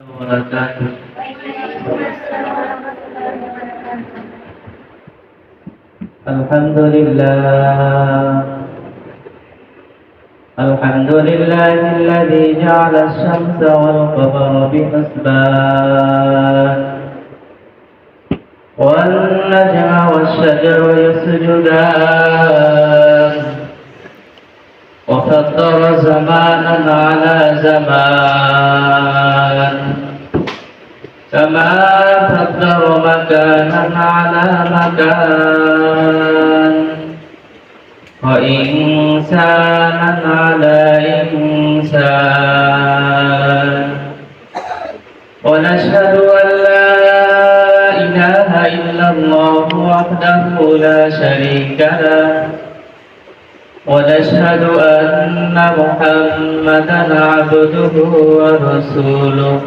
وبركاته. الحمد لله الذي جعل الشمس والقمر بحسبان والنجم والشجر يسجدان وفطر زمانا على زمان كما فطر مكانا على مكان وإنسانا على إنسان ونشهد أن لا إله إلا الله وحده لا شريك له ونشهد أن محمدا عبده ورسوله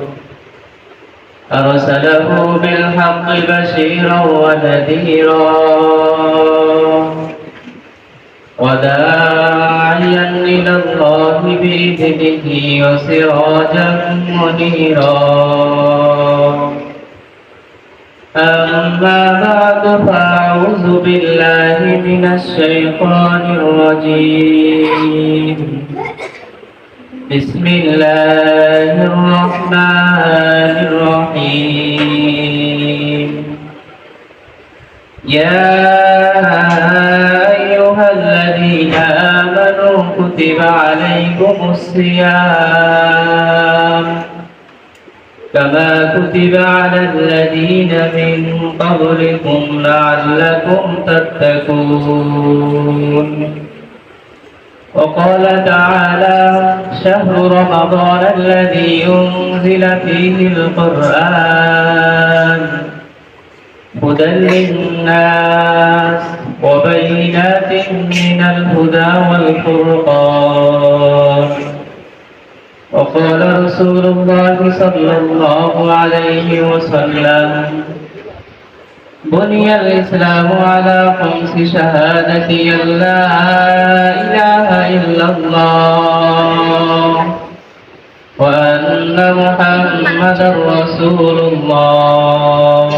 أرسله بالحق بشيرا ونذيرا وداعيا إلى الله بإذنه وسراجا منيرا أما بعد فأعوذ بالله من الشيطان الرجيم بسم الله الرحمن الرحيم يا أيها الذين آمنوا كتب عليكم الصيام كما كتب على الذين من قبلكم لعلكم تتقون وقال تعالى شهر رمضان الذي أنزل فيه القرآن هدى للناس وبينات من الهدى والفرقان وقال رسول الله صلى الله عليه وسلم بني الإسلام على 5 شهادة أن لا إله إلا الله وأن محمدا رسول الله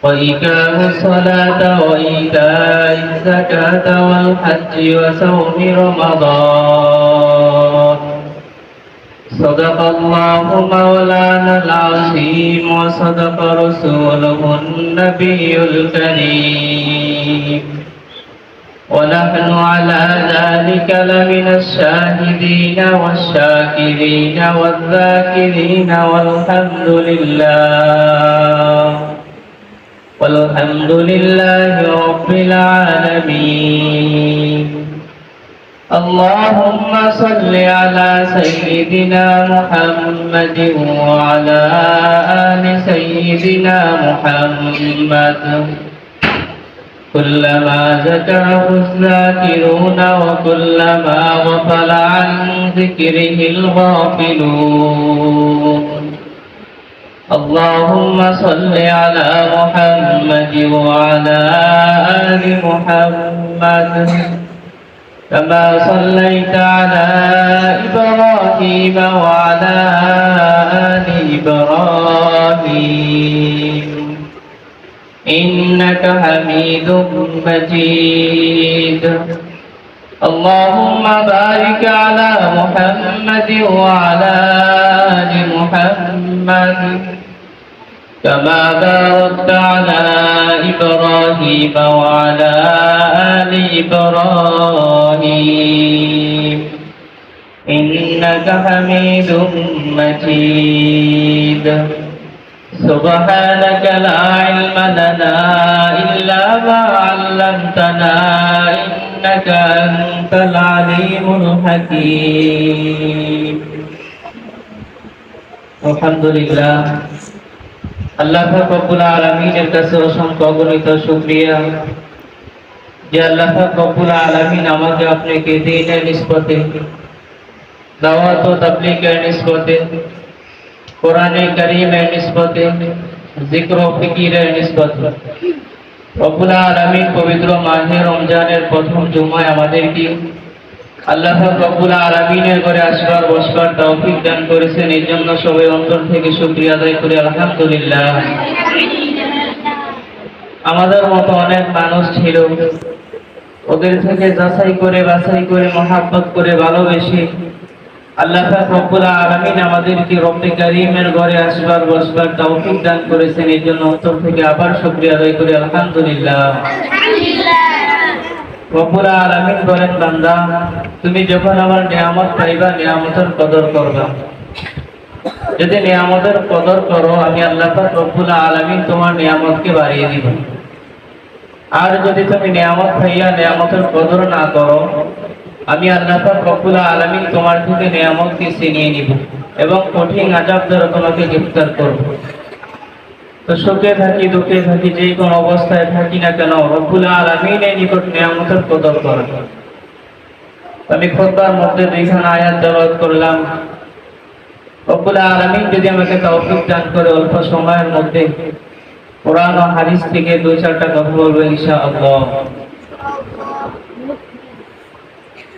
وإقام الصلاة وإيتاء الزكاة والحج وصوم رمضان صدق الله مولانا العظيم وصدق رسوله النبي الكريم ونحن على ذلك لمن الشاهدين والشاكرين والذاكرين والحمد لله رب العالمين اللهم صل على سيدنا محمد وعلى آل سيدنا محمد كلما ذكره الذاكرون وكلما غفل عن ذكره الغافلون اللهم صل على محمد وعلى آل محمد كما صليت على إبراهيم وعلى آل إبراهيم إنك حميد مجيد اللهم بارك على محمد وعلى آل محمد كما باركت على إبراهيم وعلى آل إبراهيم إنك حميد مجيد سبحانك لا علم لنا إلا ما علمتنا إنك أنت العليم الحكيم الحمد لله আল্লাহ রব্বুল আলামিনের কাছে অসংখ্য অগণিত শুকরিয়া যে আল্লাহ রব্বুল আলামিন আমাকে আপনাকে দ্বীনের নিসবতে দাওয়াত ও তাবলীগের নিসবতে কোরআনে কারীমের নিসবতে জিকির ও ফিকিরের নিসবতে রব্বুল আলামিন পবিত্র মাহে রমজানের প্রথম জুমায় আমাদেরকে আল্লাহ পাক রব্বুল আলামিনের ঘরে আসবার বসবার তৌফিক দান করেছেন, এই জন্য সবাই অন্তর থেকে শুকরিয়া আদায় করি আলহামদুলিল্লাহ। আমাদের মতো অনেক মানুষ ছিল, ওদের থেকে যাচাই করে বাছাই করে মহাব্বত করে ভালোবেসে আল্লাহ পাক রব্বুল আলামিন আমাদেরকে রব্বে কারীমের ঘরে আসবার বসবার তৌফিক দান করেছেন, এই জন্য অন্তর থেকে আবার শুকরিয়া আদায় করি আলহামদুলিল্লাহ। রব্বুল আলামিন বলেন, বান্দা তুমি যখন আমার নিয়ামত পাইবা নিয়ামতের কদর করবা। যদি নিয়ামতের কদর করো আমি আল্লাহ পাক রব্বুল আলামিন তোমার নিয়ামতকে বাড়িয়ে দিব। আর যদি তুমি নিয়ামত পাইয়া নিয়ামতের কদর না করো আমি আল্লাহ পাক রব্বুল আলামিন তোমার থেকে নিয়ামতকে ছিনিয়ে নিব এবং কঠিন আযাব দ্বারা তোমাকে গ্রেফতার করব। তো সুখে থাকি দুঃখে থাকি যে কোন অবস্থায় থাকি না কেন রব্বুল আলামিনের নিকট নিয়ামতের কদর করো। আমি খুতবার মধ্যে দুইখানা আয়াত তেলাওয়াত করলাম। রব্বুল আলামিন যদি আমাকে তৌফিক দান করে অল্প সময়ের মধ্যে কোরআন ও হাদিস থেকে দুই চারটা কথা বলবো ইনশাআল্লাহ।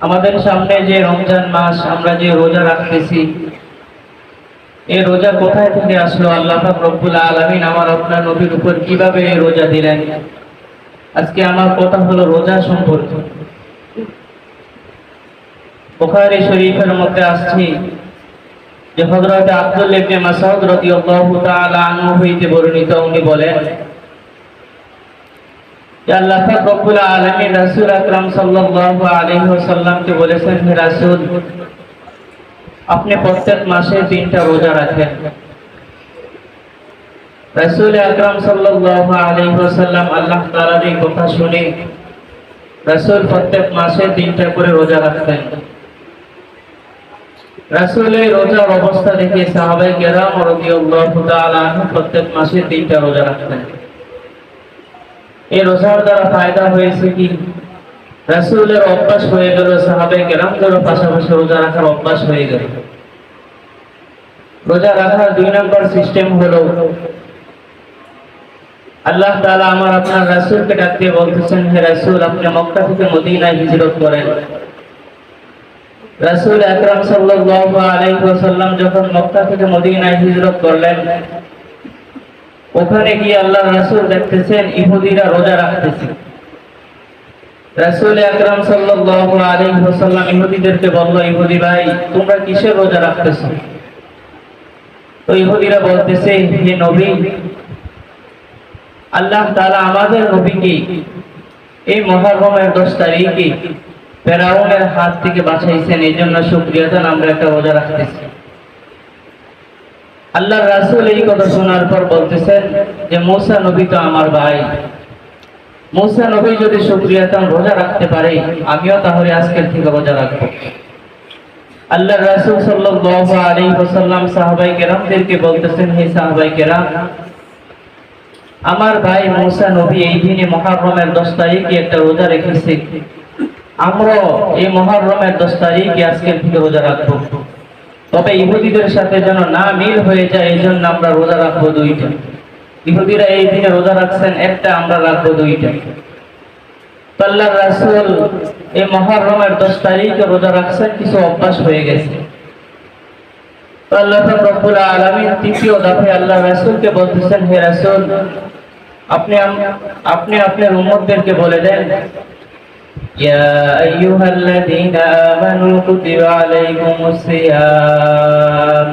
আমাদের সামনে যে রমজান মাস, আমরা যে রোজা রাখতেছি, এই রোজা কোথায় থেকে আসলো? আল্লাহ পাক রব্বুল আলামিন আমার আপনার নবীর উপর কিভাবে এই রোজা দিলেন? আজকে আমার কথা হলো রোজা সম্পর্কে। বুখারী শরীফের মধ্যে আসছে যে হযরত আব্দুল্লাহ ইবনে মাসউদ রাদিয়াল্লাহু তাআলা আনহু হইতে বর্ণিত, উনি বলেন যে আল্লাহ পাক রব্বুল আলামিন রাসূল আকরাম সাল্লাল্লাহু আলাইহি ওয়াসাল্লামকে বলেছেন, হে রাসূল আপনি প্রত্যেক মাসে 3টা রোজা রাখেন। রাসূল আকরাম সাল্লাল্লাহু আলাইহি ওয়াসাল্লাম আল্লাহ তাআলার এই কথা শুনে রাসূল প্রত্যেক মাসে 3টা করে রোজা রাখতেন। রাসূলের রোজার অবস্থা দেখে সাহাবায়ে কেরাম রাদিয়াল্লাহু তাআলা আনহু প্রত্যেক মাসে 3টা রোজা রাখতেন। এই রোজার দ্বারা ফায়দা হয়েছে কি? রাসূলের অভ্যাস হয়ে গেল, সাহাবায়ে কেরামদেরও পাশাপাশি রোজা রাখার অভ্যাস হয়ে গেল। রোজা রাখার 2 নম্বর সিস্টেম হলো আল্লাহ তাআলা আমার আপনার রাসূলকে ডাক দিয়ে বলতেছেন, হে রাসূল আপনি মক্কা থেকে মদিনায় হিজরত করেন। রাসূল আকরাম সাল্লাল্লাহু আলাইহি ওয়াসাল্লাম যখন মক্কা থেকে মদিনায় হিজরত করলেন, ওখানে গিয়ে আল্লাহর রাসূল দেখতেছেন ইহুদিরা রোজা রাখতেছে। রাসূল আকরাম সাল্লাল্লাহু আলাইহি ওয়াসাল্লাম ইহুদিদেরকে বলল, ইহুদি ভাই তোমরা কিসের রোজা রাখতেছো? তো ইহুদিরা বলতেছে, হে নবী আল্লাহ তাআলা আমাদের নবীকে এই মুহররমের 10 তারিখে ফেরাউনের হাত থেকে বাঁচাইছেন, এই জন্য শুকরিয়া জান আমরা একটা রোজা রাখতেছি। আল্লাহর রাসূল এই কথা শোনার পর বলতেছেন যে মুসা নবী তো আমার ভাই, মুসা নবী যদি শুকরিয়া জান রোজা রাখতে পারে আমিও তাহলে আজকের থেকে রোজা রাখবো। আল্লাহর রাসূল সাল্লাল্লাহু আলাইহি ওয়াসাল্লাম সাহাবায়ে কেরামদেরকে বলতেছেন, হে সাহাবায়ে কেরাম আমার ভাই মুসা নবী এই দিনে মুহররমের 10 তারিখে একটা রোজা রেখেছে, আমরা এই মুহররমের 10 তারিখে আজকের থেকে রোজা রাখবো। তবে ইহুদিদের সাথে যেন না মিল হয়ে যায় এই জন্য আমরা রোজা রাখবো 2টা। ইহুদিরা এই দিনে রোজা রাখছেন একটা, আমরা রাখবো 2টা। তো আল্লাহর রাসূল এই মুহররমের 10 তারিখে রোজা রাখছেন, কিছু অভ্যাস হয়ে গেছে। তো আল্লাহ পাক রব্বুল আলামিন তৃতীয় দফে আল্লাহর রাসূলকে বলতেছেন, হে রাসূল আপনি আপনার উম্মতদেরকে বলে দেন, ইয়া আইয়ুহাল্লাযীনা আমানু কুতিবা আলাইকুমুস সিয়াম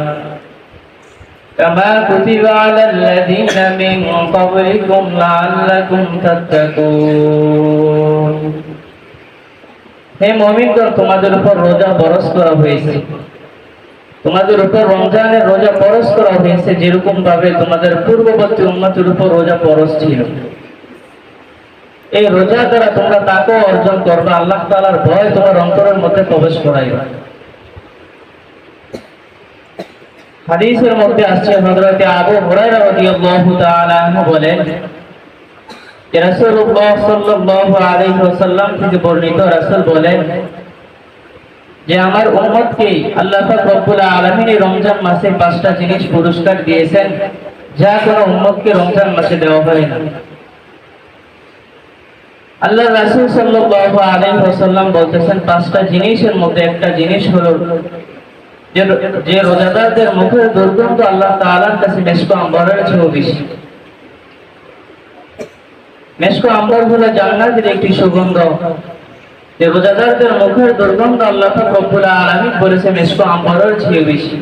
কামা কুতিবা আলাল্লাযীনা মিন ক্বাবলিকুম লাআল্লাকুম তাত্তাকুন। হে মুমিনগণ তোমাদের উপর রোজা ফরজ করা হয়েছে, তোমাদের উপর রমজানের রোজা ফরজ করা হয়েছে যেরকম ভাবে তোমাদের পূর্ববর্তী উম্মতের উপর রোজা ফরজ ছিল। এই রোজা দ্বারা তোমরা তাকওয়া অর্জন করবে, আল্লাহ তাআলার ভয় তোমার অন্তরের মধ্যে প্রবেশ করাইবে। হাদিসের মধ্যে আসছে হযরত আবু হুরায়রা রাদিয়াল্লাহু তাআলা আনহু বলেন যে রাসূলুল্লাহ সাল্লাল্লাহু আলাইহি ওয়াসাল্লাম থেকে বর্ণিত, রাসূল বলেন যে আমার উম্মতকে আল্লাহ পাক রব্বুল আলামিন রমজান মাসে 5টা জিনিস পুরস্কার দিয়েছেন যা কোনো উম্মতকে রমজান মাসে দেওয়া হয় না। আল্লাহ রাসূল সাল্লাল্লাহু আলাইহি ওয়াসাল্লাম বলতেছেন, পাঁচটা জিনিসের মধ্যে একটা জিনিস হলো যে রোজাদারদের মুখের দুর্গন্ধ আল্লাহ তাআলার কাছে মেশক আম্বরের চেয়েও বেশি। মেশক আম্বর হলো জান্নাতের একটি সুগন্ধ। যে রোজাদারদের মুখের দুর্গন্ধ আল্লাহ পাক রব্বুল আলামিন বলেছে মেশক আম্বরের চেয়েও বেশি।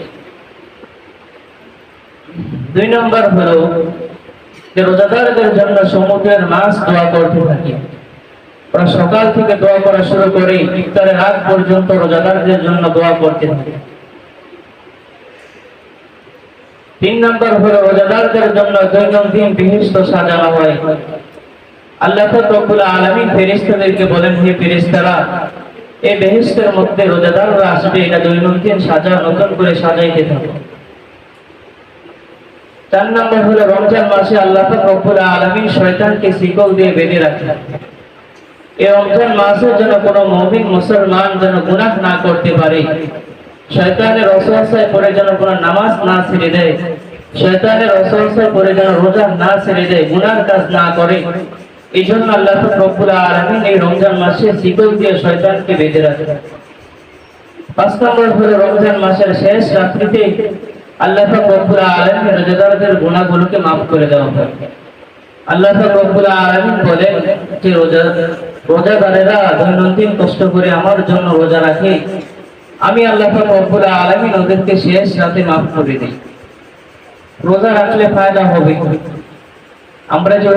দুই নম্বর হলো যে রোজাদারদের জন্য সমুদ্রের মাছ দোয়া করতে থাকে। ওরা সকাল থেকে দোয়া করা শুরু করে ইফতারের আগ পর্যন্ত রোজাদারদের জন্য দোয়া করতে থাকে। তিন নম্বর হলো রোজাদারদের জন্য দৈনন্দিন বেহেশত সাজানো হয়। আল্লাহ পাক রব্বুল আলামিন ফেরেশতাদেরকে বলেন, হে ফেরেশতারা, এই বেহেশতের মধ্যে রোজাদাররা আসবে, এটা দৈনন্দিন নতুন করে সাজাইতে থাকে। চার নম্বর হলো রমজান মাসে আল্লাহ পাক রব্বুল আলামিন শয়তানকে শিকল দিয়ে বেঁধে রাখেন। এই রমজান মাসের জন্য কোনো মুমিন মুসলমান যেন গুনাহ না করতে পারে, শয়তানের ওয়াসওয়াসায় পড়ে যেন কোনো নামাজ না ছেড়ে দেয়, শয়তানের ওয়াসওয়াসায় পড়ে যেন রোজা না ছেড়ে দেয়, গুনাহর কাজ না করে। এই জন্য আল্লাহ পাক রব্বুল আলামিন এই রমজান মাসে শিকল দিয়ে শয়তানকে বেঁধে রাখেন। পাঁচ নম্বর হলো রমজান মাসের শেষ রাত্রিতে আল্লাহ পাক রব্বুল আলামিন রোজাদারদের গুনাহগুলোকে মাফ করে দেওয়া হয়। আল্লাহ পাক রব্বুল আলামিন বলেন যে রোজাদারেরা দৈনন্দিন কষ্ট করে আমার জন্য রোজা রাখে, আমি আল্লাহ পাক রব্বুল আলামিন ওদেরকে শেষ রাতে মাফ করে দিই। রোজা রাখলে ফায়দা হবে। আমরা যে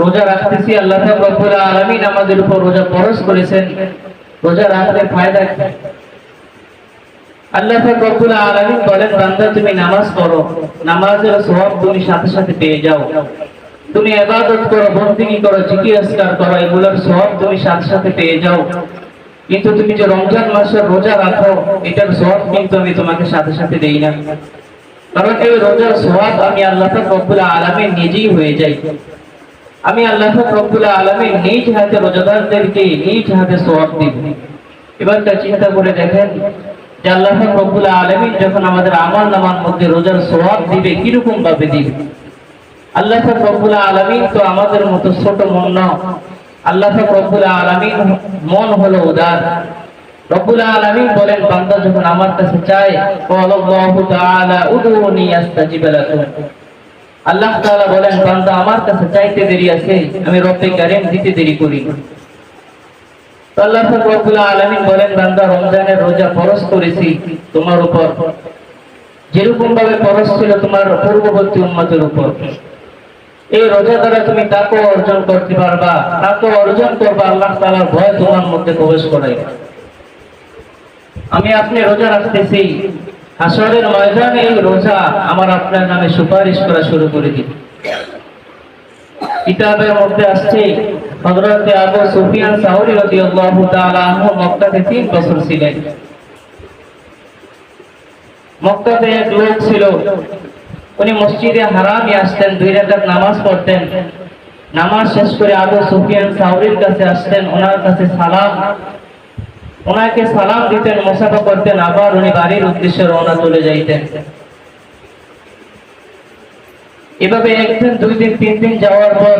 রোজা রাখতেছি, আল্লাহ পাক রব্বুল আলামিন আমাদের উপর রোজা ফরজ করেছেন, রোজা রাখলে ফায়দা কি? আল্লাহ পাক রব্বুল আলামিন বলেন, বান্দা তুমি নামাজ পড়ো, নামাজের সওয়াব তুমি সাথে সাথে পেয়ে যাও। তুমি ইবাদত করো, বন্দেগী করো, জিকির আজকার করো, এগুলোর সওয়াব তুমি সাথে সাথে পেয়ে যাও। কিন্তু তুমি যে রমজান মাসের রোজা রাখো, এটার সওয়াব কিন্তু আমি তোমাকে সাথে সাথে দেই না। কারণ এই রোজার সওয়াব আমি আল্লাহ পাক রব্বুল আলামিন নিজেই হয়ে যাই। আমি আল্লাহ পাক রব্বুল আলামিন নিজ হাতে রোজাদারদেরকে নিজ হাতে সওয়াব দিব। এবার চিন্তা করে দেখেন যে আল্লাহ পাক রব্বুল আলামিন যখন আমাদের আমলনামার মধ্যে রোজার সওয়াব দিবে, কিরকম ভাবে দিবে? আল্লাহ পাক রব্বুল আলামিন তো আমাদের মতো ছোট মন না। আল্লাহ পাক রব্বুল আলামিন মন হলো উদার। রব্বুল আলামিন বলেন, বান্দা যখন আমার কাছে চায়, আল্লাহু তাআলা উদুনি আস্তাজিব লাকুম। আল্লাহ তাআলা বলেন, বান্দা আমার কাছে চাইতে দেরি আছে, আমি রব্বে কারীম দিতে দেরি করি। তো আল্লাহ পাক রব্বুল আলামিন বলেন, বান্দা রমজানের রোজা ফরজ করেছি তোমার উপর, যেরকম ভাবে ফরজ ছিল তোমার পূর্ববর্তী উম্মতের উপর। এই রোজা দ্বারা তুমি তাকওয়া অর্জন করতে পারবা, তাকওয়া অর্জন করবা, আল্লাহ তাআলার ভয় তোমার মধ্যে প্রবেশ করাইবে। আমি আপনি রোজা রাখতেছি, হাসরের ময়দানে এই রোজা আমার আপনার নামে সুপারিশ করা শুরু করে দিবে। কিতাবের মধ্যে আসছে, হযরত আবু সুফিয়ান সাউরি রাদিয়াল্লাহু তাআলা আনহু মক্কাতে 3 বছর ছিলেন। মক্কাতে এক লোক ছিল, উনি মসজিদে হারামে আসতেন, 2 রাকাত নামাজ পড়তেন। নামাজ শেষ করে আবু সুফিয়ান সাউরির কাছে আসতেন, ওনাকে সালাম দিতেন, মুসাফা করতেন, আবার উনি বাড়ির উদ্দেশ্যে রওনা চলে যাইতেন। এভাবে একদিন, 2 দিন, 3 দিন যাওয়ার পর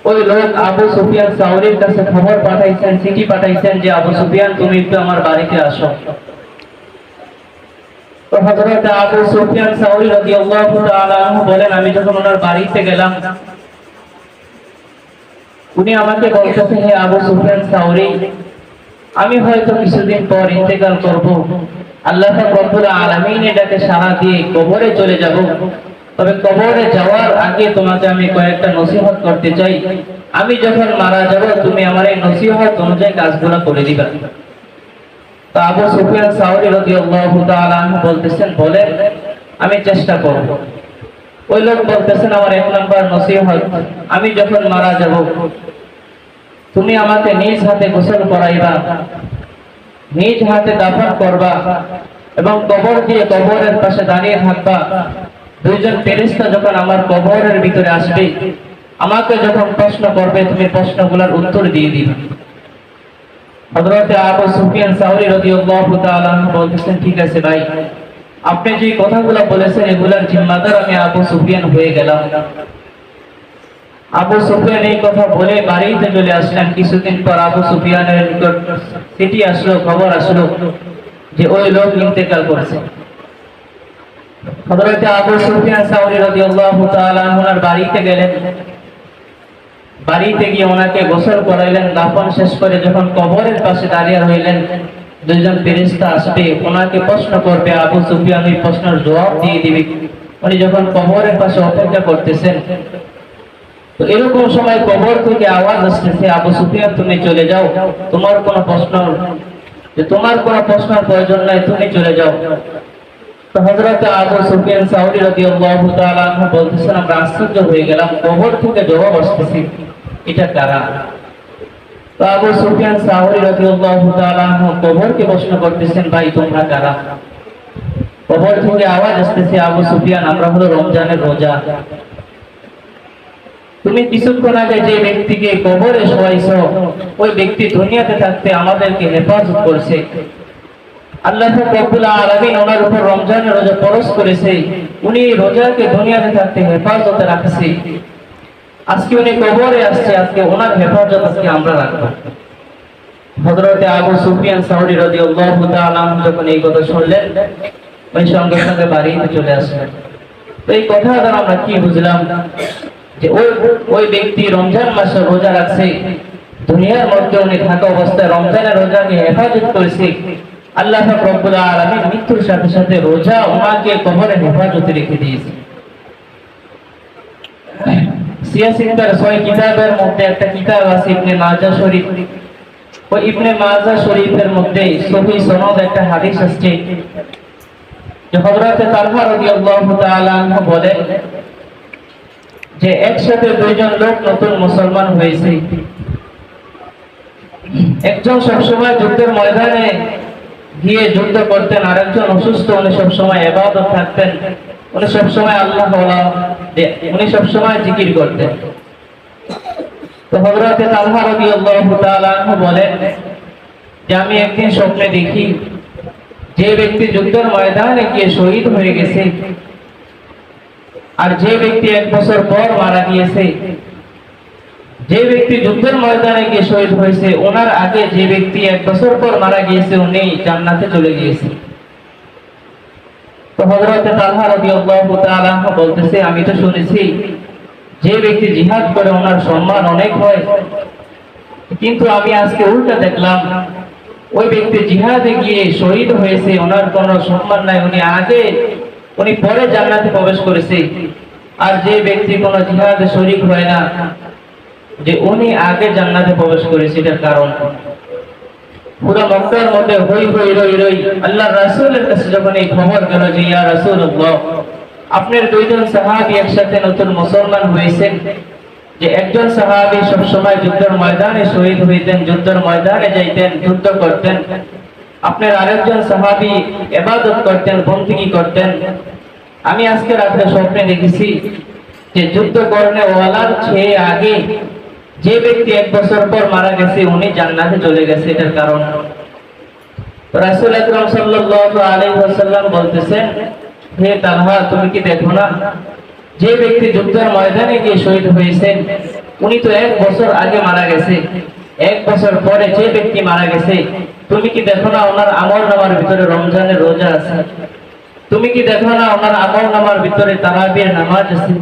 ওই লোক আবু সুফিয়ান সাউরির কাছে খবর পাঠাইছেন, চিঠি পাঠাইছেন যে আবু সুফিয়ান তুমি একটু আমার বাড়িতে আসো। তো হযরত আবু সুফিয়ান সাউরি রাদিয়াল্লাহু তাআলা আনহু বলেন, আমি যখন ওনার বাড়িতে গেলাম, উনি আমাকে বলতেছে, হে আবু সুফিয়ান সাউরি, আমি হয়তো কিছুদিন পর ইন্তেকাল করব, আল্লাহ পাক রব্বুল আলামিন এটাকে সাড়া দিয়ে কবরে চলে যাব। তবে কবরে যাওয়ার আগে তোমাকে আমি কয়েকটা নসিহত করতে চাই। আমি যখন মারা যাব, তুমি আমার এই নসিহত অনুযায়ী কাজগুলো করে দিবা। তো আবু সুফিয়ান সাউরি রাদিয়াল্লাহু তাআলা আনহু বলতেছেন, বলেন, আমি চেষ্টা করব। ওই লোক বলতেছেন, আমার 1 নাম্বার নসিহত, আমি যখন মারা যাব, তুমি আমাকে নিজ হাতে গোসল করাইবা, নিজ হাতে দাফন করবা, এবং কবর দিয়ে কবরের পাশে দাঁড়িয়ে থাকবা। 2 জন ফেরেশতা যখন আমার কবরের ভিতরে আসবে, আমাকে যখন প্রশ্ন করবে, তুমি প্রশ্নগুলোর উত্তর দিয়ে দিবে। হযরত আবু সুফিয়ান সাউরি রাদিয়াল্লাহু তাআলা আনহু বলতেছেন, ঠিক আছে ভাই, আপনি যে কথাগুলো বলেছেন এগুলার জিম্মাদার আমি আবু সুফিয়ান হয়ে গেলাম। আবু সুফিয়ান এই কথা বলে বাড়িতে চলে আসলেন। কিছুদিন পর আবু সুফিয়ানের নিকট চিঠি আসলো, খবর আসলো যে ওই লোক ইন্তেকাল করেছে। হযরত আবু সুফিয়ান সাউরি রাদিয়াল্লাহু তাআলা ওনার বাড়িতে গেলেন। বাড়িতে গিয়ে ওনাকে গোসল করাইলেন। দাফন শেষ করে যখন কবরের পাশে দাঁড়িয়ে রইলেন, দুইজন ফেরেশতা আসবে, ওনাকে প্রশ্ন করবে। আবু সুফিয়ান ওই প্রশ্নের জবাব দিয়ে দিবে। উনি যখন কবরের পাশে অপেক্ষা করতেছেন, তো এরকম সময় কবর থেকে আওয়াজ আসতেছে, আবু সুফিয়ান তুমি চলে যাও, তোমার কোনো প্রশ্নের প্রয়োজন নাই, তুমি চলে যাও। তো হযরত আবু সুফিয়ান সাউরি রাদিয়াল্লাহু তাআলা আনহু বলতেছেন, আমরা আশ্চর্য হয়ে গেলাম, কবর থেকে জবাব আসতেছে, এটা কারা? তো আবু সুফিয়ান সাউরি রাদিয়াল্লাহু তাআলা আনহু কবরকে প্রশ্ন করতেছেন, ভাই তোমরা কারা? কবর থেকে আওয়াজ আসতেছে, আবু সুফিয়ান আমরা হলো রমজানের রোজা। তুমি কিছুক্ষণ আগে যে ব্যক্তিকে কবরে শোয়াইছো, ওই ব্যক্তি দুনিয়াতে থাকতে আমাদেরকে হেফাজত করেছে। আল্লাহ রাব্বুল আলামিন ওনার উপর রমজানের রোজা ফরজ করেছে, উনি রোজাকে দুনিয়াতে থাকতে হেফাজতে রাখছে। আজকে উনি কবরে আসছে, আজকে ওনার হেফাজত আজকে আমরা রাখবো। হযরত আবু সুফিয়ান সাউরি রাদিয়াল্লাহু তাআলা আনহু যখন এই কথা শুনলেন, ওই সঙ্গে সঙ্গে বাড়িতে চলে আসলেন। তো এই কথা দ্বারা আমরা কি বুঝলাম? যে ওই ব্যক্তি রমজান মাসে রোজা রাখছে, দুনিয়ার মধ্যে উনি থাকা অবস্থায় রমজানের রোজাকে হেফাজত করেছে। আল্লাহ রাব্বুল আলামিন মৃত্যুর সাথে সাথে রোজা ওনাকে কবরে হেফাজতে রেখে দিয়েছে। সিয়াসিনদের 6 কিতাবের মধ্যে একটা কিতাব আছে ইবনে মাজাহ শরীফ। ওই ইবনে মাজাহ শরীফের মধ্যে সহিহ সনদ একটা হাদিস আছে যে হযরত তালহা রাদিয়াল্লাহু তাআলা আনহু বলেন যে একসাথে দুইজন লোক নতুন মুসলমান হয়েছে। একজন সবসময় যুদ্ধের ময়দানে গিয়ে যুদ্ধ করতেন, আরেকজন অসুস্থ, উনি সবসময় ইবাদত থাকতেন, উনি সবসময় আল্লাহ ওয়ালা, উনি সবসময় জিকির করতেন। তো হযরত তালহা রাদিয়াল্লাহু তাআলা আনহু বলেন যে আমি একদিন স্বপ্নে দেখি যে ব্যক্তি যুদ্ধের ময়দানে গিয়ে শহীদ হয়ে গেছে, আর যে ব্যক্তি 1 বছর পর মারা গিয়েছে, যে ব্যক্তি যুদ্ধের ময়দানে গিয়ে শহীদ হয়েছে, ওনার আগে যে ব্যক্তি 1 বছর পর মারা গিয়েছে উনি জান্নাতে চলে গিয়েছে। তো হযরত তালহা রাদিয়াল্লাহু তাআলা আনহু বলতেছে, আমি তো শুনেছি যে ব্যক্তি জিহাদ করে ওনার সম্মান অনেক হয়, কিন্তু আমি আজকে উল্টা দেখলাম, ওই ব্যক্তি জিহাদে গিয়ে শহীদ হয়েছে, ওনার কোনো সম্মান নাই, উনি পরে জান্নাতে প্রবেশ করেছে। আর যে ব্যক্তি কোনো জিহাদে শরীক হয় না, যে উনি আগে জান্নাতে প্রবেশ করেছে। এটার কারণ পুরো মক্কার মধ্যে হই হই রই রই আল্লাহর রাসূলের কাছে যখন এই খবর গেল যে ইয়া রাসূলুল্লাহ, আপনার দুইজন সাহাবী একসাথে নতুন মুসলমান হয়েছেন, যে একজন সাহাবী সব সময় যুদ্ধের ময়দানে শহীদ হইতেন, যুদ্ধের ময়দানে যাইতেন, যুদ্ধ করতেন, আপনার আরেকজন সাহাবী ইবাদত করতেন, বন্দেগী করতেন। আমি আজকে রাতে স্বপ্নে দেখেছি যে যুদ্ধ করনে ওয়ালার চেয়ে আগে যে ব্যক্তি 1 বছর পর মারা গেছে উনি জান্নাতে চলে গেছে। এটার কারণ রাসূল আকরাম সাল্লাল্লাহু আলাইহি ওয়াসাল্লাম বলতেছেন, হে তালহা তুমি কি দেখো না যে ব্যক্তি যুদ্ধের ময়দানে গিয়ে শহীদ হয়েছেন উনি তো 1 বছর আগে মারা গেছে, 1 বছর পরে যে ব্যক্তি মারা গেছে, তুমি কি দেখো না ওনার আমলনামার ভিতরে রমজানের রোজা আছে? তুমি কি দেখো না ওনার আমলনামার ভিতরে তারাবির নামাজ আছে?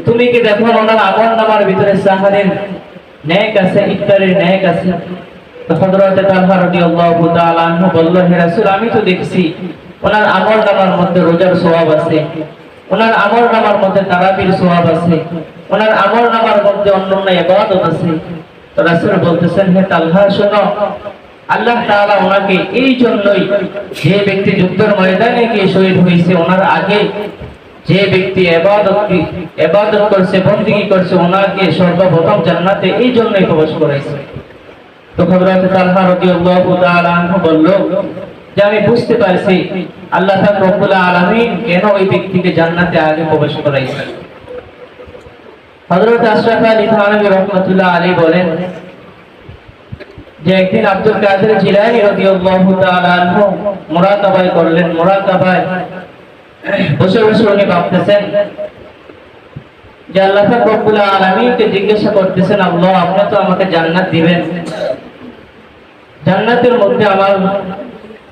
তুমি কি দেখো ওনার আমলনামার ভিতরে সাহারের নেক আছে, ইফতারের নেক আছে? তো হযরত তালহা রাদিয়াল্লাহু তাআলা আনহু বলল, হে রাসূল আমি তো দেখছি ওনার আমলনামার মধ্যে রোজার সওয়াব আছে, ওনার আমলনামার মধ্যে তারাবির সওয়াব আছে, ওনার আমলনামার মধ্যে অন্যান্য ইবাদত আছে। তো রাসূল বলতেছেন, হে তালহা শোনো, আল্লাহ তাআলা ওনাকে এই জন্যই যে ব্যক্তি যুদ্ধের ময়দানে গিয়ে শহীদ হয়েছে ওনার আগে যে ব্যক্তি ইবাদত করছে, বন্দেগী করছে, ওনাকে সর্বপ্রথম জান্নাতে এই জন্যই প্রবেশ করাইছে। তো হযরত তালহা রাদিয়াল্লাহু তাআলা আনহু বলল যে আমি বুঝতে পারছি আল্লাহ পাক রব্বুল আলামিন কেন ওই ব্যক্তিকে জান্নাতে আগে প্রবেশ করাইছে। হযরত আশরাফ আলী থানভী রাহমাতুল্লাহ আলাইহি বলেন যে একদিন আব্দুল কাদের জিলানী রাদিয়াল্লাহু তাআলা আনহু মুরাকাবায় করলেন। মুরাকাবায় বসে বসে উনি ভাবতেছেন যে আল্লাহ পাক রব্বুল আলামিনকে জিজ্ঞাসা করতেছেন, আল্লাহ আপনি তো আমাকে জান্নাত দিবেন, জান্নাতের মধ্যে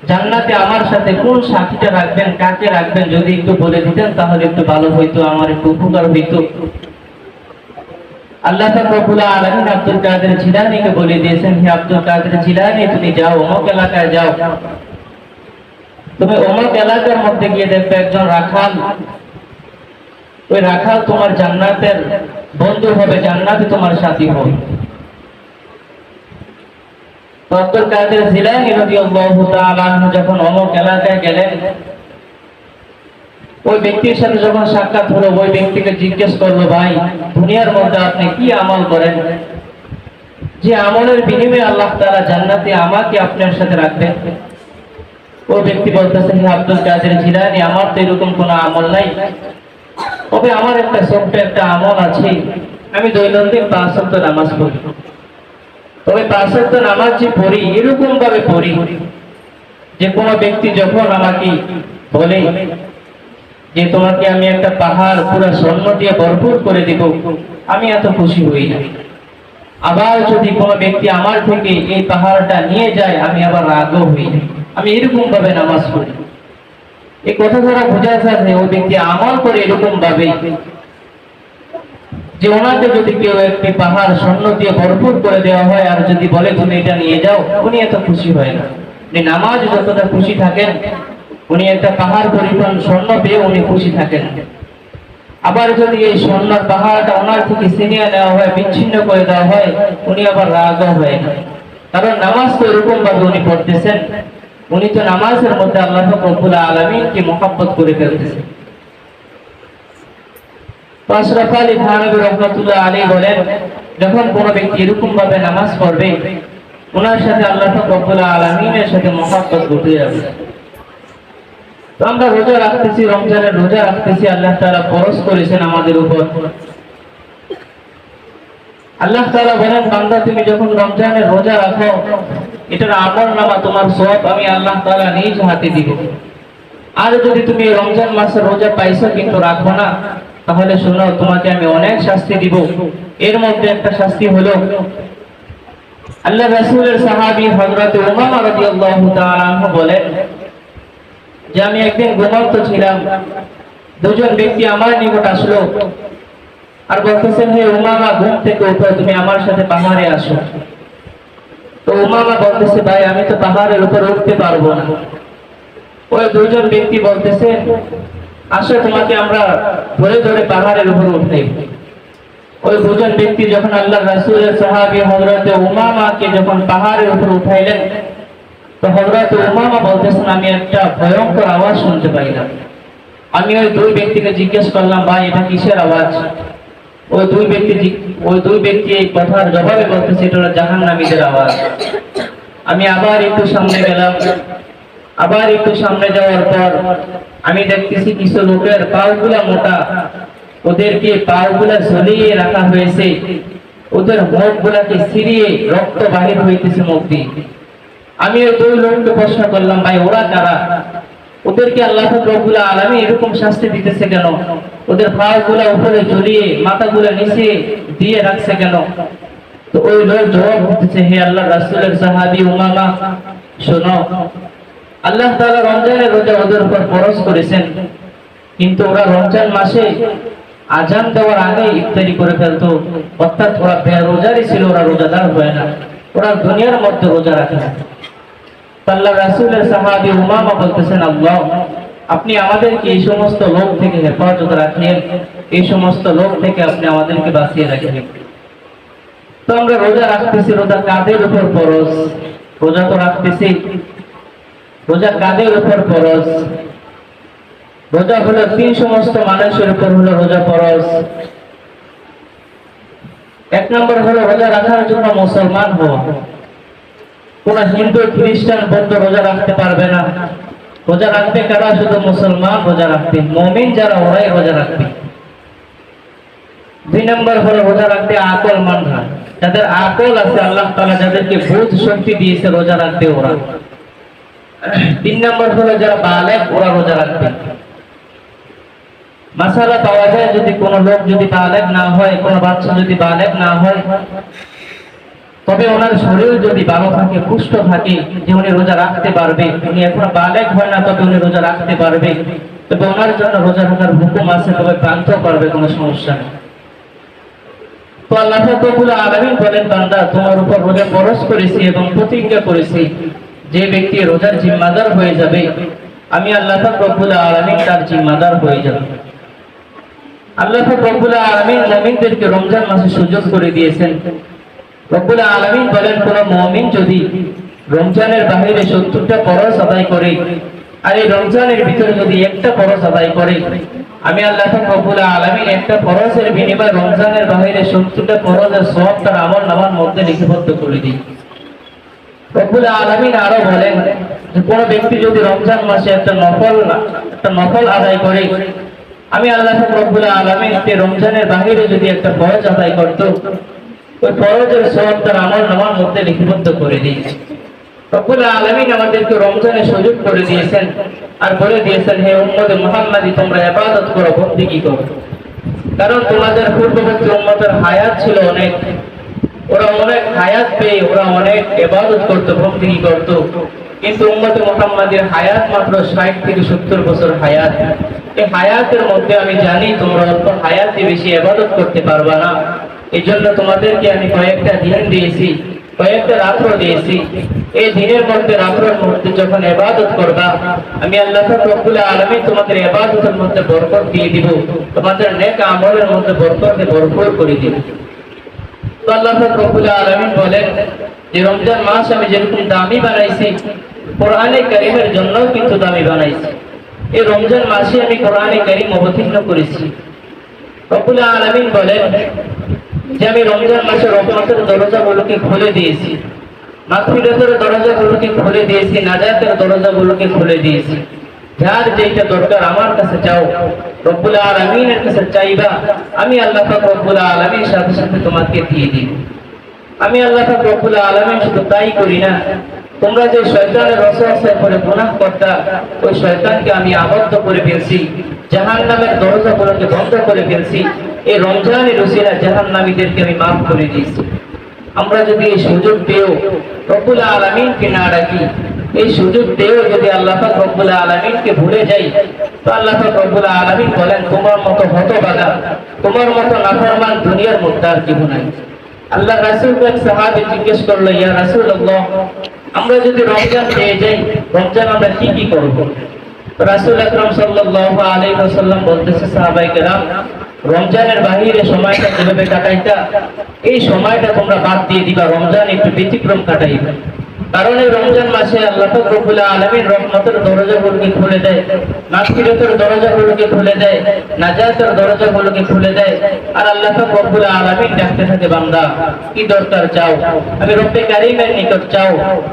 জান্নাতে আমার সাথে কোন সাথীটা রাখবেন, কাকে রাখবেন, যদি একটু বলে দিতেন তাহলে একটু ভালো হইতো, আমার একটু উপকার হইতো। আল্লাহ পাক রব্বুল আলামিন আব্দুল কাদের জিলানীকে বলে দিয়েছেন, হে আব্দুল কাদের জিলানী তুমি যাও অমুক এলাকায় যাও, তুমি অমুক এলাকার মধ্যে গিয়ে দেখবে একজন রাখাল, ওই রাখাল তোমার জান্নাতের বন্ধু হবে, জান্নাতে তোমার সাথী হবে। আব্দুল কাদের জিলানী রাদিয়াল্লাহু তাআলা আনহু যখন অমুক এলাকায় গেলেন, ওই ব্যক্তির সাথে যখন সাক্ষাৎ হলো, ওই ব্যক্তিকে জিজ্ঞেস করলো, ভাই দুনিয়ার মধ্যে আপনি কি আমল করেন যে আমলের বিনিময়ে আল্লাহ তাআলা জান্নাতে আমাকে আপনার সাথে রাখবেন? ওই ব্যক্তি বলতেছেন, হে আব্দুল কাদের জিলানী আমার তো এরকম কোনো আমল নাই, তবে আমার একটা ছোট্ট একটা আমল আছে, আমি দৈনন্দিন 5 ওয়াক্ত নামাজ পড়ি। তবে 5 ওয়াক্ত নামাজ যে পড়ি এরকম ভাবে পড়ি যে কোনো ব্যক্তি যখন আমাকে বলে যে তোমাকে আমি একটা পাহাড় পুরো স্বর্ণ দিয়ে ভরপুর করে দিব, আমি এত খুশি হই না। আবার যদি কোনো ব্যক্তি আমার থেকে এই পাহাড়টা নিয়ে যায়, আমি আবার রাগও হই। আমি এরকম ভাবে নামাজ পড়ি। এই কথা দ্বারা বোঝা যায় যে ওই ব্যক্তি আমল করে এরকম ভাবে যে ওনাকে যদি কেউ একটি পাহাড় স্বর্ণ দিয়ে ভরপুর করে দেওয়া হয় আর যদি বলে তুমি এটা নিয়ে যাও, উনি এত খুশি হয় না। নামাজ যতটা খুশি থাকেন, উনি একটা পাহাড় পরিমাণ স্বর্ণ পেয়ে উনি খুশি থাকেন। আবার যদি এই স্বর্ণের পাহাড়টা ওনার থেকে ছিনিয়ে নেওয়া হয়, বিচ্ছিন্ন করে দেওয়া হয়, উনি আবার রাগও হয় না। কারণ নামাজ তো এরকম ভাবে উনি পড়তেছেন, উনি তো নামাজের মধ্যে আল্লাহ রব্বুল আলামিনকে মহব্বত করে ফেলতেছেন। আশরাফ আলী থানভী রাহমাতুল্লাহ আলাইহি বলেন, যখন কোনো ব্যক্তি এরকম ভাবে নামাজ পড়বে, ওনার সাথে আল্লাহ রব্বুল আলামিনের সাথে মহব্বত ঘটে যাবে। তো আমরা রোজা রাখতেছি, রমজানের রোজা রাখতেছি, আল্লাহ তাআলা ফরজ করেছেন আমাদের উপর। আল্লাহ তাআলা বলেন, বান্দা তুমি যখন রমজানের রোজা রাখো, এটার আমলনামা তোমার সওয়াব আমি আল্লাহ তাআলা নিজ হাতে দিব। আর যদি তুমি রমজান মাসের রোজা পাইছো কিন্তু রাখো না, তাহলে শোনো তোমাকে আমি অনেক শাস্তি দিব। এর মধ্যে একটা শাস্তি হলো, আল্লাহ রাসূলের সাহাবী হযরত উমামা রাদিয়াল্লাহু তাআলা আনহু বলেন যে আমি একদিন ঘুমন্ত ছিলাম, দুজন ব্যক্তি আমার নিকট আসলো আর বলতেছেন, হে উমামা ঘুম থেকে উঠো, তুমি আমার সাথে পাহাড়ে আসো। তো উমামা বলতেছে, ভাই আমি তো পাহাড়ের উপর উঠতে পারবো না। ওই দুজন ব্যক্তি বলতেছে, আসো তোমাকে আমরা ধরে ধরে পাহাড়ের উপর উঠাই। ওই দুজন ব্যক্তি যখন আল্লাহ রাসূলের সাহাবী হযরত উমামাকে যখন পাহাড়ের উপর উঠাইলেন, তো হযরত উমামা বলতেছেন, আমি একটা ভয়ঙ্কর আওয়াজ শুনতে পাইলাম। আমি ওই দুই ব্যক্তিকে জিজ্ঞেস করলাম, ভাই এটা কিসের আওয়াজ? ওই দুই ব্যক্তি এই কথার জবাবে বলতেছে, এটা হলো জাহান্নামীদের আওয়াজ। আমি আবার একটু সামনে গেলাম, আবার একটু সামনে যাওয়ার পর আমি দেখতেছি কিছু লোকের পাগুলা মোটা, ওদেরকে পাগুলা ঝুলিয়ে রাখা হয়েছে, ওদের মুখগুলাকে ছিঁড়িয়ে রক্ত বাহির হইতেছে মুখ দিয়ে। আমি ওই দুই লোককে প্রশ্ন করলাম, ভাই ওরা কারা? ওদেরকে আল্লাহ রব্বুল আলামিন এরকম শাস্তি দিতেছে কেন? ওদের পাগুলা উপরে ঝুলিয়ে মাথাগুলা নিচে দিয়ে রাখছে কেন? তো ওই লোক জবাব দিতেছে, হে আল্লাহ রাসূলের সাহাবী উমামা, শোনো, আল্লাহ তাআলা রমজানের রোজা ওদের উপর ফরজ করেছেন, কিন্তু ওরা রমজান মাসে আজান দেওয়ার আগে ইফতারি করে ফেলতো, অর্থাৎ ওরা বেরোজারই ছিল, ওরা রোজাদার হয় না, ওরা দুনিয়ার মধ্যে রোজা রাখে না। আল্লাহ রাসূলের সাহাবী উমামা বলতেছেন, আল্লাহ আপনি আমাদেরকে এই সমস্ত লোক থেকে হেফাজত রাখেন, এই সমস্ত লোক থেকে আপনি আমাদেরকে বাঁচিয়ে রাখেন। তো আমরা রোজা রাখতেছি, রোজা কাদের উপর ফরজ? রোজা তো রাখতেছি, রোজা কাদের উপর ফরজ? রোজা হলো তিন সমস্ত মানুষের উপর হলো রোজা ফরজ। এক নম্বর হলো রোজা রাখার জন্য মুসলমান হওয়া। কোন হিন্দু, খ্রিস্টান, বৌদ্ধ রোজা রাখতে পারবে না। রোজা রাখবে কারা? শুধু মুসলমান রোজা রাখবে, মুমিন যারা ওরাই রোজা রাখবে। দুই নম্বর হলো রোজা রাখতে আকলমান, যাদের আকল আছে, আল্লাহ তাআলা যাদেরকে বুঝ শক্তি দিয়েছে, রোজা রাখবে ওরা। তিন নম্বর হলো যারা বালেগ, ওরা রোজা রাখবে। মাসালা পাওয়া যায় যদি কোনো লোক যদি বালেগ না হয়, কোনো বাচ্চা যদি বালেগ না হয়, তবে ওনার শরীর যদি ভালো থাকে, পুষ্ট থাকে, যে উনি রোজা রাখতে পারবে। উনি এখনো বালেগ হয় না, তবে উনি রোজা রাখতে পারবে, তবে ওনার জন্য রোজা রাখার হুকুম আছে, তবে প্রান্ত পারবে, কোনো সমস্যা নেই। তো আল্লাহ রাব্বুল আলামিন বলেন, বান্দা তোমার উপর রোজা ফরজ করেছি এবং প্রতিজ্ঞা করেছি, যে ব্যক্তি রোজার জিম্মাদার হয়ে যাবে, আমি আল্লাহ রাব্বুল আলামিন তার জিম্মাদার হয়ে যাব। আল্লাহ রাব্বুল আলামিন মুমিনদেরকে রমজান মাসে সুযোগ করে দিয়েছেন। রব্বুল আলামিন বলেন, কোন মুমিন যদি রমজানের বাইরে 70টা ফরজ আদায় করে, আর এই রমজানের ভিতরে যদি একটা ফরজ আদায় করে, আমি আল্লাহ রাব্বুল আলামিন একটা ফরজের বিনিময়ে রমজানের বাইরে 70টা ফরজের সওয়াব তার আমলনামার মধ্যে লিপিবদ্ধ করে দিই। রব্বুল আলামিন আরো বলেন যে কোন ব্যক্তি যদি রমজান মাসে একটা নফল আদায় করে, আমি আল্লাহ রাব্বুল আলামিন রমজানের বাইরে যদি একটা ফরজ আদায় করত, ওই ফরজের সওয়াব তার আমলনামার মধ্যে লিপিবদ্ধ করে দিই। রব্বুল আলামিন আমাদেরকে রমজানে সুযোগ করে দিয়েছেন আর বলে দিয়েছেন, হে উম্মতে মুহাম্মাদি, তোমরা ইবাদত করো, বন্দেগী করো। কারণ তোমাদের পূর্ববর্তী উম্মতের হায়াত ছিল অনেক, ওরা অনেক হায়াত পেয়ে ওরা অনেক ইবাদত করত, বন্দেগী করত, কিন্তু উম্মতে মুহাম্মাদের হায়াত মাত্র 60 থেকে 70 বছর হায়াত। এই হায়াতের মধ্যে আমি জানি তোমরা অল্প হায়াতে বেশি ইবাদত করতে পারবা না। এই জন্য তোমাদেরকে আমি কয়েকটা দিন দিয়েছি, কয়েকটা রাত্র দিয়েছি। এই দিনের মধ্যে, রাত্রের মধ্যে যখন ইবাদত করবা, আমি আল্লাহ রাব্বুল আলামিন তোমাদের ইবাদতের মধ্যে বরকত দিয়ে দিব, তোমাদের নেক আমলের মধ্যে বরকতে ভরপুর করে দিব। তো আল্লাহ রাব্বুল আলামিন বলেন যে রমজান মাস আমি যেরকম দামি বানাইছি, কোরআনে কারীমের জন্য কিন্তু দামি বানাইছি। এই রমজান মাসে আমি কোরআনে কারীম অবতীর্ণ করেছি। রব্বুল আলামিন বলেন যে আমি রমজান মাসে রহমতের দরজাগুলোকে খুলে দিয়েছি, মাগফিরাতের দরজাগুলোকে খুলে দিয়েছি, নাজাতের দরজাগুলোকে খুলে দিয়েছি। যার যেটা দরকার আমার কাছে চাও, রব্বুল আলামিনের কাছে চাইবা, আমি আল্লাহ পাক রব্বুল আলামিন সাথে সাথে তোমাকে দিয়ে দিব। আমি আল্লাহ পাক রব্বুল আলামিন শুধু তাই করি না, তোমরা যে শয়তানের ওয়াসওয়াসায় পড়ে গুনাহ করতা, ওই শয়তানকে আমি আবদ্ধ করে ফেলছি, জাহান্নামের দরজাগুলোকে বন্ধ করে ফেলছি। এই রমজানের উসিলায় জাহান্নামীদেরকে আমি মাফ করে দিয়েছি। আমরা যদি এই সুযোগ পেও রব্বুল আলামিনকে না ডাকি, এই সুযোগ পেও যদি আল্লাহ পাক রব্বুল আলামিনকে ভুলে যাই, তো আল্লাহ পাক রব্বুল আলামিন বলেন, তোমার মতো হতভাগা, তোমার মতো নাফরমান দুনিয়ার মধ্যে আর কেউ নাই। আল্লাহ রাসূলকে এক সাহাবী জিজ্ঞেস করলো, ইয়া রাসূলুল্লাহ, আমরা যদি রমজান পেয়ে যাই, রমজান আমরা কি কি করব? রাসূল আকরাম সাল্লাল্লাহু আলাইহি ওয়াসাল্লাম বলতেছে, সাহাবায়ে কেরাম, রমজানের বাহিরে সময়টা কিভাবে কাটাইতা, এই সময়টা তোমরা বাদ দিয়ে দিবা, রমজান একটু ব্যতিক্রম কাটাইবা। কারণ এই রমজান মাসে আল্লাহ পাক রব্বুল আলামিন রহমতের দরজাগুলোকে খুলে দেয়, মাগফিরাতের দরজাগুলোকে খুলে দেয়, নাজাতের দরজাগুলোকে খুলে দেয়। আর আল্লাহ পাক রব্বুল আলামিন ডাকতে থাকে, বান্দা কি দরকার চাও, আমি রব্বে কারীমের নিকট চাও,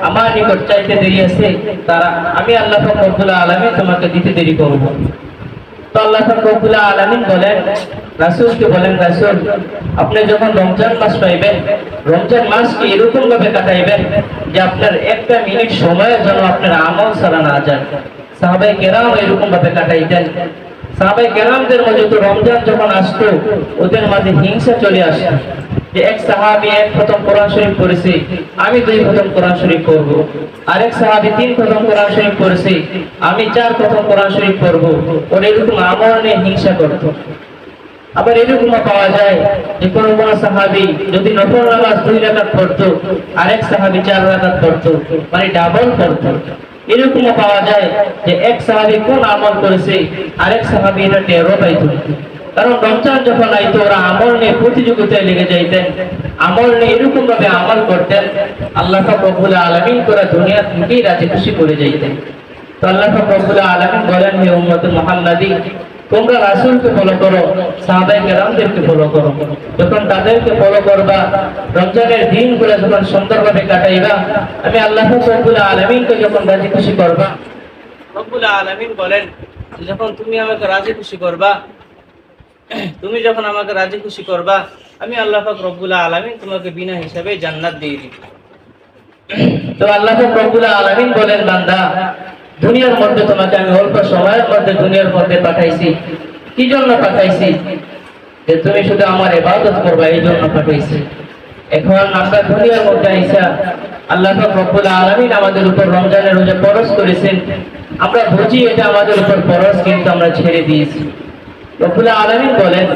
আমার নিকট চাইতে দেরি আছে, তারা আমি আল্লাহ পাক রব্বুল আলামিন তোমাকে দিতে দেরি করব। তো আল্লাহ পাক রব্বুল আলামিন বলেন, রাসূলকে বলেন, রাসূল আপনি যখন রমজান মাস পাইবেন, রমজান মাসকে এরকম ভাবে কাটাইবেন যে আপনার একটা মিনিট সময় যেন আপনার আমল ছাড়া না যায়। সাহাবায়ে কেরাম এরকম ভাবে কাটাইতেন। সাহাবায়ে কেরামদের মধ্যে তো রমজান যখন আসতো, ওদের মাঝে হিংসা চলে আসতো, যে এক সাহাবী এক খতম কোরআন শরীফ পড়েছে, আমি 2 খতম কোরআন শরীফ পড়বো, আরেক সাহাবী 3 খতম কোরআন শরীফ পড়েছে, আমি 4 খতম কোরআন শরীফ পড়বো। ওরা এরকম আমল নিয়ে হিংসা করতো। আবার এরকম পাওয়া যায় যে কোন সাহাবী যদি নফল নামাজ 2 রাকাত পড়তো, আরেক সাহাবী 4 রাকাত পড়তো, মানে ডাবল পড়তো। এরকম পাওয়া যায় যে এক সাহাবী কোন আমল করেছে, আরেক সাহাবী এটা টেরও পাইতো। কারণ রমজান যখন আইতো, ওরা আমল নিয়ে প্রতিযোগিতায় লেগে যাইতেন, আমল নিয়ে এরকম ভাবে আমল করতেন, আল্লাহ পাক রব্বুল আলামিন পুরো দুনিয়া থেকেই রাজি খুশি করে যাইতেন। তো আল্লাহ পাক রব্বুল আলামিন বলেন, হে উম্মতে মুহাম্মাদি, তোমরা রাসূলকে ফলো করো, সাহাবায়ে কেরামদেরকে ফলো করো। যখন তাদেরকে ফলো করবা, রমজানের দিনগুলো যখন সুন্দরভাবে কাটাইবা, আমি আল্লাহ রব্বুল আলামিনকে যখন রাজি খুশি করবা, রব্বুল আলামিন বলেন, যখন তুমি আমাকে রাজি খুশি করবা, তুমি যখন আমাকে রাজি খুশি করবা, আমি আল্লাহ পাক রব্বুল আলামিন তোমাকে বিনা হিসাবে জান্নাত দিয়ে দিব। তো আল্লাহ পাক রব্বুল আলামিন বলেন, বান্দা দুনিয়ার মধ্যে তোমাকে আমি অল্প সময়ের মধ্যে দুনিয়ার মধ্যে পাঠাইছি, কি জন্য পাঠাইছি? যে তুমি শুধু আমার ইবাদত করবা, এই জন্য পাঠাইছি। এখন আমরা দুনিয়ার মধ্যে আইসা আল্লাহ পাক রব্বুল আলামিন আমাদের উপর রমজানের রোজা ফরজ করেছেন। আমরা বুঝি এটা আমাদের উপর ফরজ, কিন্তু আমরা ছেড়ে দিয়েছি। রব্বুল আলামিন বলেন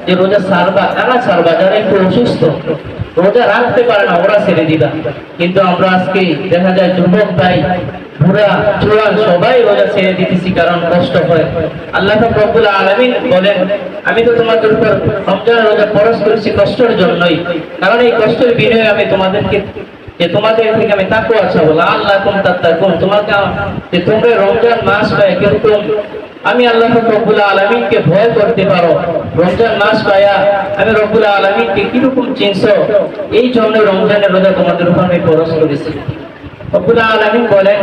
যে রোজা ছাড়বা, কারা ছাড়বা? যারা একটু অসুস্থ, রোজা রাখতে পারে না, ওরা ছেড়ে দিবা। কিন্তু আমরা আজকে দেখা যায় যুবক ভাই, বুড়া জোয়ান সবাই রোজা ছেড়ে দিতেছি, কারণ কষ্ট হয়। আল্লাহ পাক রব্বুল আলামিন বলেন আমি তো তোমাদের উপর রমজানের রোজা ফরজ করেছি কষ্টের জন্যই, কারণ এই কষ্টের বিনিময়ে আমি তোমাদেরকে তোমাদের থেকে আমি তাকওয়া চাবো, লাআল্লাকুম তাত্তাকুন, তোমাকে যে তোমরা রমজান মাস পায় কিন্তু আমি আল্লাহ রব্বুল আলামিনকে ভয় করতে পারো। রমজান মাস পায়া আমি রব্বুল আলামিনকে কিরকম চিনছো, এই জন্য রমজানের রোজা তোমাদের উপর আমি ফরজ করেছি। রব্বুল আলামিন বলেন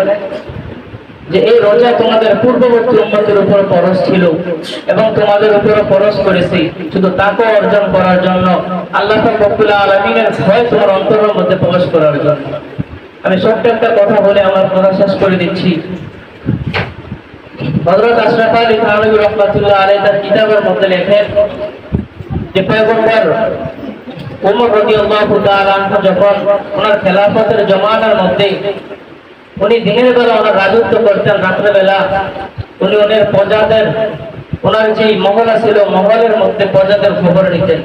যে এই রোজা তোমাদের পূর্ববর্তী উম্মতের উপর ফরজ ছিল এবং তোমাদের উপর ফরজ করেছি শুধু তাকওয়া অর্জন করার জন্য, আল্লাহ রব্বুল আলামিনের ভয় তোমার অন্তরের মধ্যে প্রবেশ করার জন্য। আমি ছোট্ট একটা কথা বলে আমার কথা শেষ করে দিচ্ছি। হযরত আশরাফ আলী থানভী রাহমাতুল্লাহ আলাইহি তার কিতাবের মধ্যে লেখেন যে পয়গম্বর ওমর রাদিয়াল্লাহু তাআলা আনহু যখন ওনার খেলাফতের জমানার মধ্যে উনি দিনের বেলা ওনার রাজত্ব করতেন, রাত্রে বেলা উনি ওনার প্রজাদের, ওনার যে মহল ছিল মহলের মধ্যে প্রজাদের খবর নিতেন।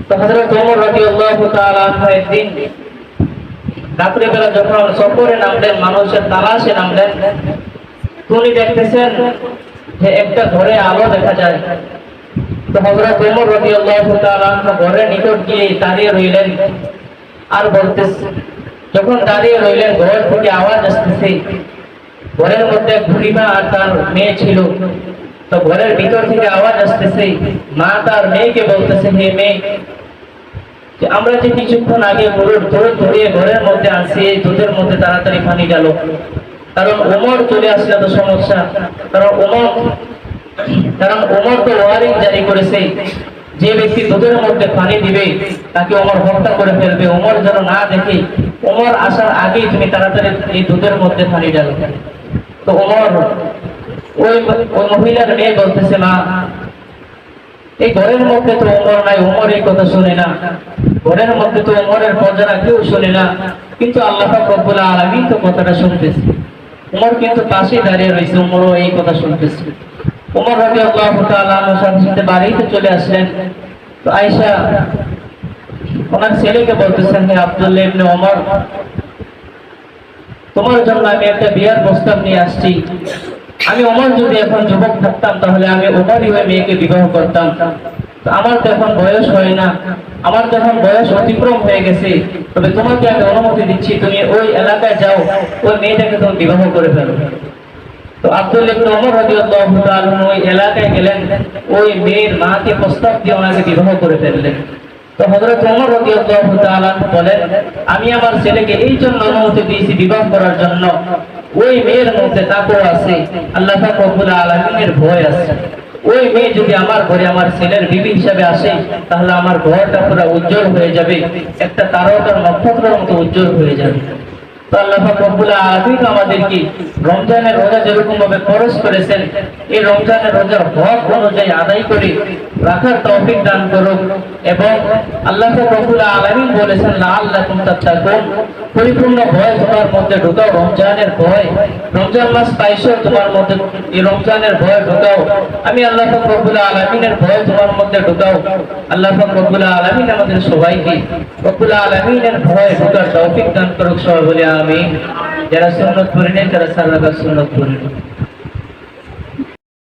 তো হযরত ওমর রাদিয়াল্লাহু তাআলা আনহু একদিন রাত্রে বেলা যখন সফরে নামলেন, মানুষের তালাশে নামলেন, উনি দেখতেছেন যে একটা ঘরে আলো দেখা যায়। তো হযরত ওমর রাদিয়াল্লাহু তাআলা আনহু ঘরের নিকট গিয়ে দাঁড়িয়ে রইলেন আর বলতেছে, যখন দাঁড়িয়ে রইলেন ঘর থেকে আওয়াজ আসতেছে। ঘরের মধ্যে বুড়িমা আর তার মেয়ে ছিল। তো ঘরের ভিতর থেকে আওয়াজ আসতেছে, মা তার মেয়েকে বলতেছে, হে মেয়ে, যে আমরা যে কিছুক্ষণ আগে গরুর দুধ ধরিয়ে ঘরের মধ্যে আনছি, এই দুধের মধ্যে তাড়াতাড়ি পানি গেল, কারণ ওমর চলে আসলে তো সমস্যা। কারণ ওমর তো ওয়ারিং জারি করেছে, যে ব্যক্তি দুধের মধ্যে পানি দিবে তাকে ওমর হত্যা করে ফেলবে। ওমর যেন না দেখে, ওমর আসার আগেই তুমি তাড়াতাড়ি এই দুধের মধ্যে পানি ঢালো। তো ওমর ওই মহিলার মেয়ে বলতেছে, মা, এই ঘরের মধ্যে তো ওমর নাই, ওমর এই কথা শুনে না, ঘরের মধ্যে তো ওমরের প্রজারা কেউ শুনে না, কিন্তু আল্লাহ পাক রব্বুল আলামিন তো কথাটা শুনতেছে। ওমর কিন্তু পাশে দাঁড়িয়ে রয়েছে, ওমরও এই কথা শুনতেছে। ওমর রাদিয়াল্লাহু তাআলা আনহু সাথে বাড়িতে চলে আসলেন। তো আয়েশা ওনার ছেলেকে বলতেছেন, হে আব্দুল্লাহ ইবনে ওমর, তোমার জন্য আমি একটা বিয়ার প্রস্তাব নিয়ে আসছি। আমি ওমর যদি এখন যুবক থাকতাম তাহলে আমি ওমরই হয়ে মেয়েকে বিবাহ করতাম। তো আমার তো এখন বয়স হয় না, আমার তো এখন বয়স অতিক্রম হয়ে গেছে, তবে তোমাকে আমি অনুমতি দিচ্ছি, তুমি ওই এলাকায় যাও, ওই মেয়েটাকে তুমি বিবাহ করে ফেলো। তো আব্দুল্লাহ ইবনে ওমর রাদিয়াল্লাহু তাআলা ওই এলাকায় গেলেন, ওই মেয়ের মাকে প্রস্তাব দিয়ে ওনাকে বিবাহ করে ফেললেন। তো হযরত ওমর রাদিয়াল্লাহু তাআলা বলেন, আমি আমার ছেলেকে এই জন্য অনুমতি দিয়েছি বিবাহ করার জন্য, ওই মেয়ের মধ্যে তাকওয়া আছে, আল্লাহ পাক রব্বুল আলামিনের ভয় আছে। ওই মেয়ে যদি আমার ঘরে আমার ছেলের বিবি হিসাবে আসে, তাহলে আমার ঘরটা পুরো উজ্জ্বল হয়ে যাবে, একটা তারকার নক্ষত্রের মতো উজ্জ্বল হয়ে যাবে। তো আল্লাহ পাক রব্বুল আলামিন আমাদেরকে রমজানের রোজা যেরকম ভাবে ফরজ করেছেন, এই রমজানের রোজার হক অনুযায়ী আদায় করে রাখার তৌফিক দান করুন। এবং আল্লাহ পাক রব্বুল আলামিন বলেছেন, লাআল্লাকুম তাত্তাকুন, পরিপূর্ণ ভয় তোমার মধ্যে ঢুকাও, রমজানের ভয়। রমজান মাস পাইছো, তোমার মধ্যে এই রমজানের ভয় ঢুকাও। আমি আল্লাহ পাক রব্বুল আলামিনের ভয় তোমার মধ্যে ঢুকাও। আল্লাহ পাক রব্বুল আলামিন আমাদের সবাইকে রব্বুল আলামিনের ভয় ঢোকার তৌফিক দান করুক। সবাই বলে আমিন। যারা সুন্নাত পড়ে নেন তারা সালাত সুন্নাত পড়ে।